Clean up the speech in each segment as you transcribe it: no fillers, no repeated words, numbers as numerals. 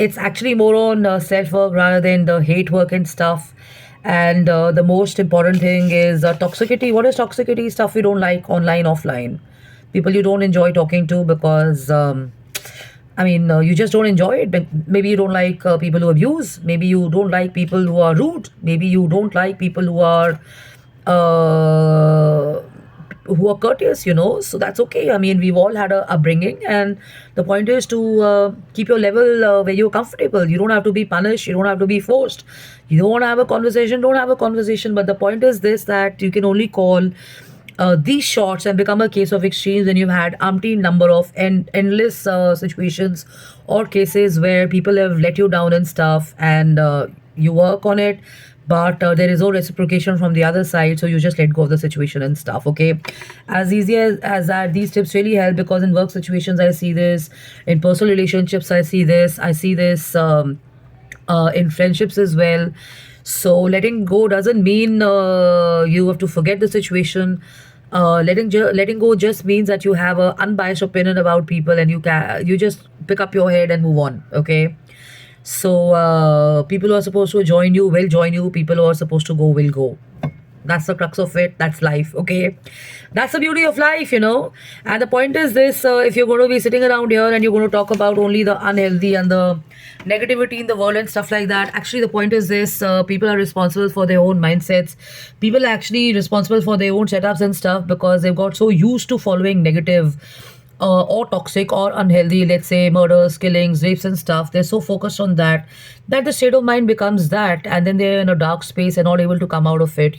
it's actually more on self work rather than the hate work and stuff. And the most important thing is toxicity. What is toxicity? Stuff you don't like online, offline. People you don't enjoy talking to because, I mean, you just don't enjoy it. Maybe you don't like people who abuse. Maybe you don't like people who are rude. Maybe you don't like people uh, who are courteous, so that's okay. I mean, we've all had a upbringing, and the point is to keep your level where you're comfortable. You don't have to be punished, you don't have to be forced. You don't want to have a conversation, don't have a conversation. But the point is this, that you can only call these shots and become a case of exchange when you've had umpteen number of endless situations or cases where people have let you down and stuff, and you work on it, but there is no reciprocation from the other side, so you just let go of the situation and stuff. Okay, as easy as that, these tips really help, because in work situations I see this, in personal relationships I see this in friendships as well. So letting go doesn't mean you have to forget the situation. Letting go just means that you have a unbiased opinion about people, and you just pick up your head and move on. Okay, so people who are supposed to join you will join you. People who are supposed to go will go. That's the crux of it. That's life. Okay, that's the beauty of life. And the point is this: if you're going to be sitting around here and you're going to talk about only the unhealthy and the negativity in the world and stuff like that, actually, the point is this: people are responsible for their own mindsets. People are actually responsible for their own setups and stuff, because they've got so used to following negative or toxic or unhealthy, let's say murders, killings, rapes, and stuff. They're so focused on that the state of mind becomes that, and then they're in a dark space and not able to come out of it.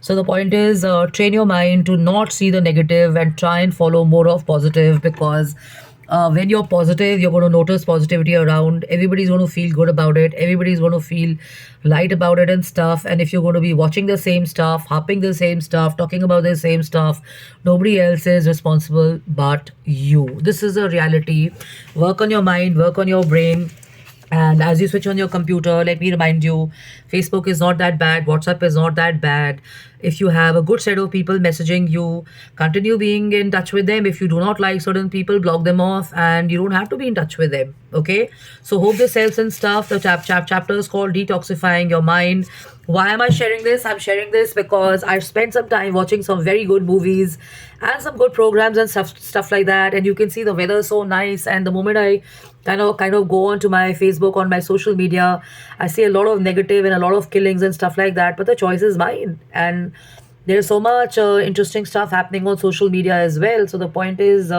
So the point is, train your mind to not see the negative and try and follow more of positive, because when you're positive, you're going to notice positivity around. Everybody's going to feel good about it. Everybody's going to feel light about it and stuff. And if you're going to be watching the same stuff, harping the same stuff, talking about the same stuff, nobody else is responsible but you. This is a reality. Work on your mind, work on your brain. And as you switch on your computer, let me remind you, Facebook is not that bad, WhatsApp is not that bad. If you have a good set of people messaging you, continue being in touch with them. If you do not like certain people, block them off, and you don't have to be in touch with them. Okay? So hope this helps and stuff. The chapter is called Detoxifying Your Mind. Why am I sharing this? I'm sharing this because I spent some time watching some very good movies and some good programs and stuff like that. And you can see the weather is so nice. And the moment I kind of go onto my Facebook, on my social media, I see a lot of negative and a lot of killings and stuff like that. But the choice is mine. And there's so much interesting stuff happening on social media as well. So the point is,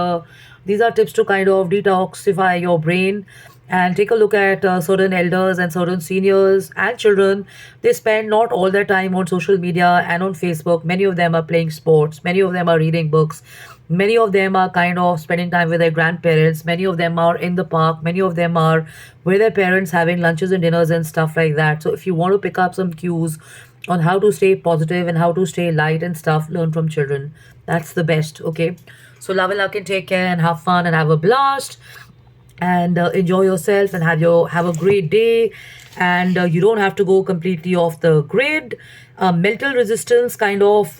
these are tips to kind of detoxify your brain, and take a look at certain elders and certain seniors and children. They spend not all their time on social media and on Facebook. Many of them are playing sports, many of them are reading books, many of them are kind of spending time with their grandparents, many of them are in the park, many of them are with their parents having lunches and dinners and stuff like that. So if you want to pick up some cues on how to stay positive and how to stay light and stuff, learn from children. That's the best. Okay, so love and luck, and take care and have fun and have a blast, and enjoy yourself and have a great day. And you don't have to go completely off the grid. Mental resistance kind of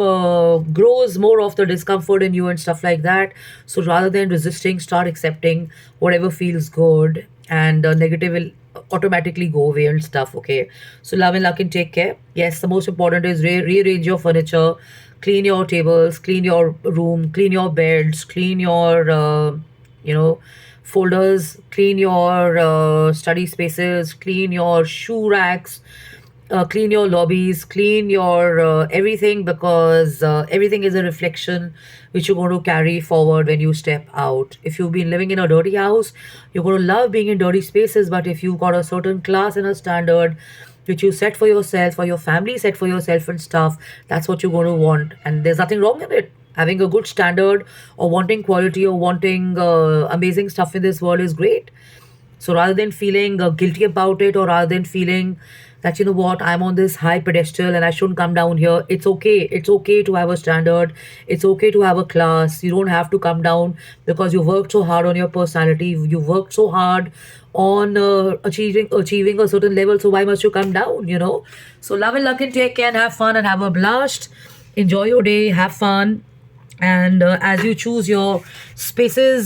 grows more of the discomfort in you and stuff like that. So rather than resisting, start accepting whatever feels good, and negative will automatically go away and stuff. Okay, so love and luck, and take care. Yes, the most important is rearrange your furniture, clean your tables, clean your room, clean your beds, clean your you know folders, clean your study spaces, clean your shoe racks, clean your lobbies, clean your everything, because everything is a reflection which you're going to carry forward when you step out. If you've been living in a dirty house, you're going to love being in dirty spaces. But if you've got a certain class and a standard which you set for yourself, for your family, set for yourself and stuff, that's what you're going to want. And there's nothing wrong in it. Having a good standard, or wanting quality, or wanting amazing stuff in this world is great. So rather than feeling guilty about it, or rather than feeling that, you know what, I'm on this high pedestal and I shouldn't come down here, it's okay. It's okay to have a standard. It's okay to have a class. You don't have to come down because you worked so hard on your personality. You worked so hard on achieving a certain level. So why must you come down? So love and luck, and take care and have fun and have a blast. Enjoy your day. Have fun. And as you choose your spaces